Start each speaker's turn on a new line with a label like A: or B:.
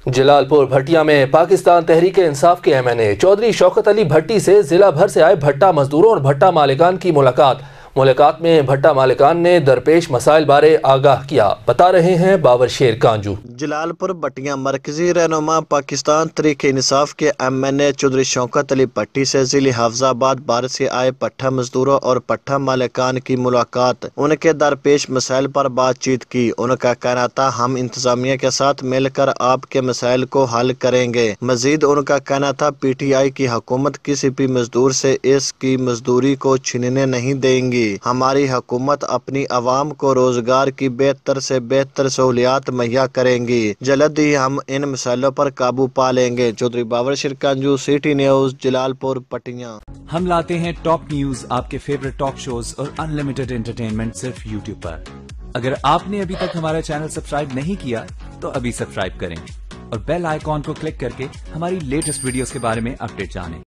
A: جلال پور بھٹیا میں پاکستان تحریک انصاف کے MNA چودھری شوکت علی بھٹی سے ضلع بھر سے آئے بھٹا مزدوروں اور بھٹا مالکان کی ملاقات میں بھٹا مالکان نے درپیش مسائل بارے آگاہ کیا۔ بتا رہے ہیں باور شیر کانجو۔
B: جلال پور بھٹیا مرکزی رہنما پاکستان تحریک انصاف کے MNA چودھری شوکت علی بھٹی سے ضلع حافظ آباد بھر سے آئے بھٹا مزدوروں اور بھٹا مالکان کی ملاقات، ان کے درپیش مسائل پر بات چیت کی۔ ان کا کہنا تھا ہم انتظامیہ کے ساتھ مل کر آپ کے مسائل کو حل کریں گے۔ مزید ان کا کہنا تھا PTI کی حکومت کسی بھی مزدور سے اس کی مزدوری کو چھیننے نہیں دیں گی۔ ہماری حکومت اپنی عوام کو روزگار کی بہتر سے بہتر سہولیات مہیا کریں گی۔ جلد ہی ہم ان مسائلوں پر قابو پا لیں گے۔ چودھری باور شیر کانجو، CT نیوز، جلال پور بھٹیا۔
C: ہم لاتے ہیں ٹاپ نیوز، آپ کے فیورٹ ٹاک شوز اور انلمیٹڈ انٹرٹینمنٹ صرف YouTube پر۔ اگر آپ نے ابھی تک ہمارا چینل سبسکرائب نہیں کیا تو ابھی سبسکرائب کریں اور بیل آئیکن کو کلک کر کے ہماری لیٹسٹ ویڈیوز کے بارے میں اپڈیٹ جانیں۔